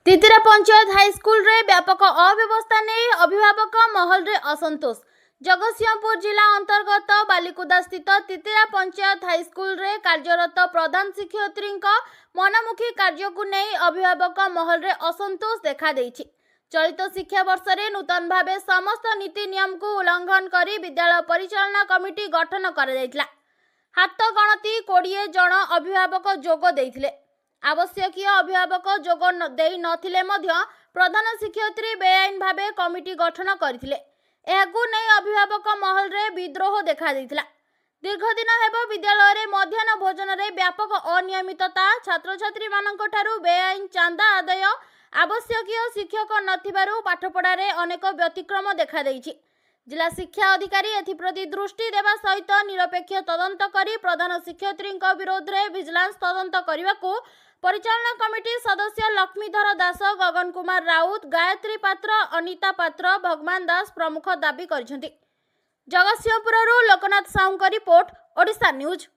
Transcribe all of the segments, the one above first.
तितिरा panchayat high school रे व्यापक अव्यवस्था नहीं अभिभावक महल रे असंतोष। जगतसिंहपुर जिला अंतर्गत बालिकुदा स्थित तितिरा पंचायत हाईस्कल रे कार्यरत प्रधान शिक्षयित्री मनमुखी कार्य को नहीं अभिभावक महल रे असंतोष देखा देइछि। चलित शिक्षा वर्ष रे नूतन भावे समस्त नीति नियम को उल्लंघन करी विद्यालय परिचालना कमिटी गठन करा जायतिला। हाथ गणति 20 जन अभिभावक जोग देइथिले। आवश्यक अभिभावक जोग देई नथिले मध्य प्रधान शिक्षयित्री बेआईन भावे कमिटी गठन करथिले। एहाकु नै अभिभावक महल रे विद्रोह देखा दैथिला। दीर्घ दिन हेबो विद्यालय रे मध्याह्न भोजन रे व्यापक अनियमितता, छात्र छात्री मानक ठारू बेआईन चांदा आदाय, आवश्यक शिक्षक नथिबारु पाठपढ़ा रे अनेक व्यतिक्रम देखा दैछि। जिला शिक्षा अधिकारी एथिप्रति दृष्टि देवा सहित निरपेक्ष तदंत करी प्रधान शिक्षयित्री विरोध रे विजिलेंस तदंत करबाकू परिचालना कमिटी सदस्य लक्ष्मीधर दास, गगन कुमार राउत, गायत्री पात्र, अनिता पात्र, भगवान दास प्रमुख दाबी करिसेंति। जगतसिंहपुररू लोकनाथ साहू का रिपोर्ट, ओडिशा न्यूज।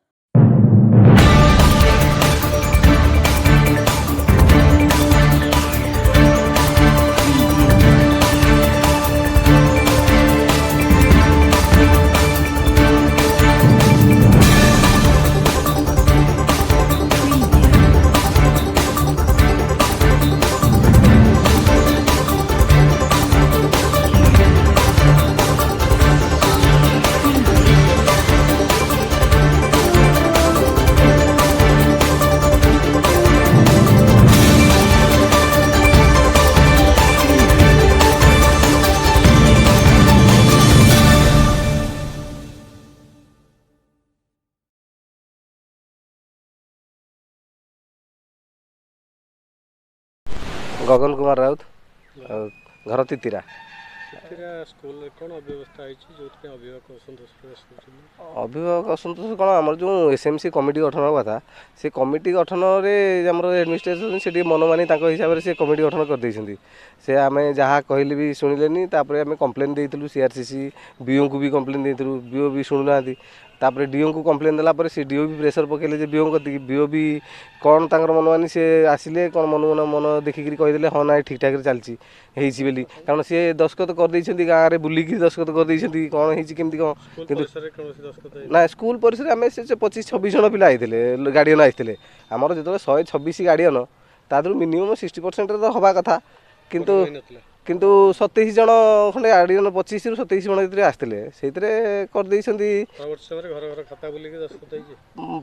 गगन कुमार राउत, घर तितिरा। स्कूल कौन अव्यवस्था अभिभावक असंतोष कौन आम जो एसएमसी कमिटी गठन हवा था से कमिटी गठन एडमिनिस्ट्रेशन से मनमानी हिसाब से कमिटी गठन कर से आम जहाँ कहले भी शुणिले आम कम्प्लेन देलु सीआरसीसी बीओ को भी कम्प्लेन देलु बीओ भी शुणुना तापर डीओ को कम्प्लेन देला से डीओ भी प्रेसर पकेले जे बीओ कति बीओ भी कौन तांकर मनमानी से आसिले कौन मन देखिक कहीदे हाँ ना ठीक ठाक चलती बोली कारण सी दस्खत कर गाँव में बुलिकी दस्खत कर कौन होमती कौन कि ना स्कूल परिसर आम से 25-26 जन पिला आते गार्डियन आते आमर जो 126 गार्डियन तादू मिनिमम 60% हवा कथा किंतु 27 जन खंडे गार्डियन 25 ରୁ 27 जन भर आसते से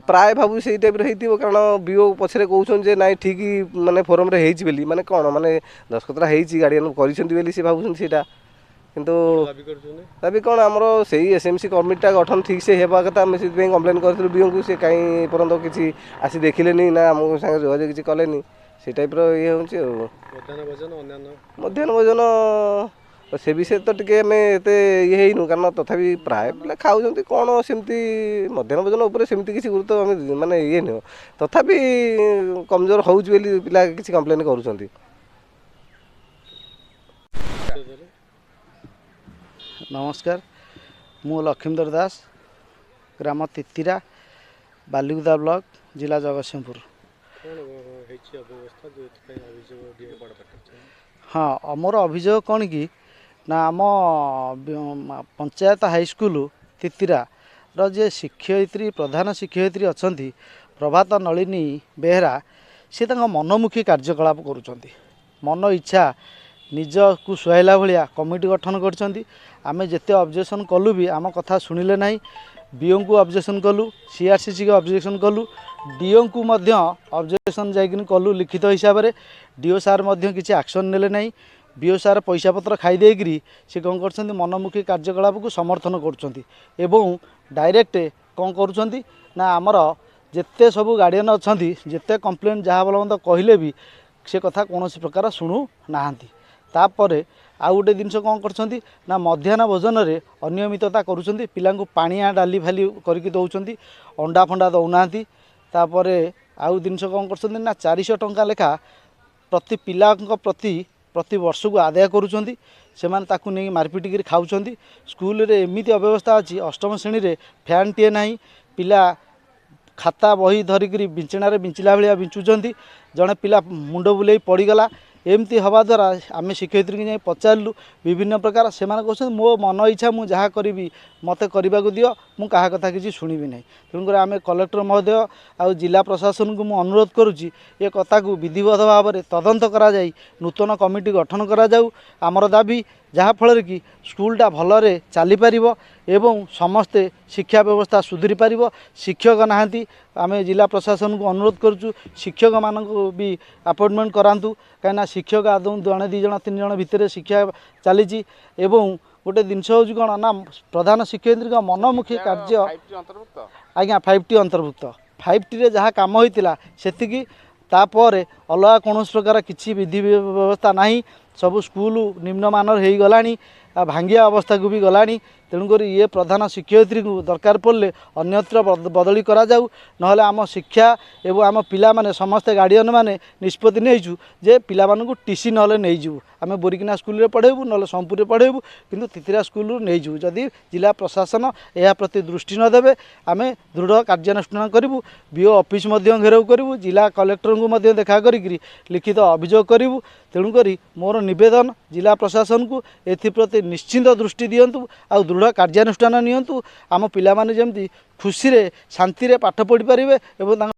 प्राय भाव से टाइप हो कारण बीओ पछरे कहते ना ठीक माने फोरम रे होली माने कौन माने दस्खतरा होती गार्डियन कर भावुँ किंतु दाबी कौन आमर से एसएमसी कमिटी गठन ठीक से हेबा कथा आम से कम्प्लेन करूँ बीओ को सी कहीं पर्यंत किसी आसी देखिले ना आम सागे जोगाजोग किसी कले से टाइप ये हूँ मध्याह्न भोजन से विषय तो टी आम ये कारण तथापि प्राय पिला खाऊँ कौन सेमती मध्याह्न भोजन उपर सेमती किसी गुरुत्व आम माने ये नुह तथापि कमजोर हो पिला किसी कम्प्लेन कर। नमस्कार, मु लक्ष्मीधर दास, ग्राम तितिरा, बालिकुदा ब्लॉक, जिला जगतसिंहपुर। हाँ, आमर अभियोग कौन कि ना आम पंचायत हाईस्कल तितिरा रे शिक्षयित्री प्रधान शिक्षयित्री अच्छा प्रभात नलिनी बेहरा सी मनमुखी कार्यकलाप करुँच मन इच्छा निज को सुहाइला भाया कमिटी गठन कर आमे जेते ऑब्जेक्शन कलु भी आम कथा शुणिले ना बीओ को ऑब्जेक्शन कलु सीआरसीसी को ऑब्जेक्शन कलु डीओ को मध्य ऑब्जेक्शन जाइकिन कलु लिखित हिसाब से डीओ सार मध्य किसी एक्शन नेले ना बीओ सार पैसा पत्र खाईदेकरी से कौन कर मनमुखी कार्यकलाप को समर्थन कर डायरेक्ट कौन कर आमर जेते सब गार्डियन अच्छा जेते कंप्लेन जहाँ भल कहले भी से कथा कौन प्रकार शुणु ना तापर आउ गोटे जिनस कौन कर मध्याह्न भोजन रे अनियमितता करुँच पिला पानिया डाली फाली करके दौरान अंडा फंडा दौना तापर आउ जिनस कौन कर 400 टंका लेखा प्रति पिला प्रति वर्ष को आदाय करुँच से नहीं मारपिट खाऊँ स्कूल रे एमती अव्यवस्था अच्छी अष्टम श्रेणी रे फैन टे ना पिला खाता बही धरिकी बिंचणार बिंचिला भाया बिंचुंट जड़े पिला मुंड बुले पड़गला एमती हवा द्वारा आम शिक्षयित्री की जाई पचारू विभिन्न प्रकार से कहते मो मन इच्छा मुझे जहाँ करी मत करने को दियो मु कहा कथा किसी शुणिबी नहीं। तेणुकर आम कलेक्टर महोदय आ जिला प्रशासन को मु अनुरोध करुच्ची ये कथा को विधिवत भाव में तदंत करा जाई नूतन कमिटी गठन करा जाऊ आमर दाबी जहाँफल कि स्कूलटा भलरे चली पारिबो एवं समस्ते शिक्षा व्यवस्था सुधरी पारिबो। शिक्षक नहांती आम जिला प्रशासन को अनुरोध करुचु शिक्षक मान भी अपॉइंटमेंट करांतु कहीं शिक्षक आदौ जड़े दि जण 3 जण भितर शिक्षा चली एवं गोटे जिनस हूँ कौन ना प्रधान शिक्षयित्री का मनमुखी कार्य आज्ञा 5T अंतर्भुक्त 5T जहाँ कम होता से तापर अलग कौन प्रकार किसी विधि व्यवस्था नहीं सब स्कूल निम्नमानर हो गलानी भांगिया अवस्था को भी गलानी। तेणुकर ये प्रधान शिक्षयित्री को दरकार पड़े अन्यत्र बदली करा जाऊ नहले आम शिक्षा एवं आम पिला माने समस्त गार्डियन माने निष्पत्ति नहींचु जे पिला मानकु टीसी नहले नहीं जीवु आम बोरिकिना स्कूल रे पढ़ेबू नहले सोमपुर रे पढ़ेबू किंतु तितिरा स्कूल रू नहीं जीवु जदि जिला प्रशासन यह प्रति दृष्टि न देबे आम दृढ़ कार्यानुष्ठान करिवु बीओ ऑफिस मध्य घेराव करिवु जिला कलेक्टर को मध्य देखा करी लिखित अभियोग करिवु। तेणुकरी मोर निवेदन जिला प्रशासन को एप्रति निश्चिंत दृष्टि दियंतु आ दृढ़ कार्यानुष्ठान नियंतु आम पिला माने जेमती खुशी रे शांति रे पाठ पढ़ी पारिबे एवं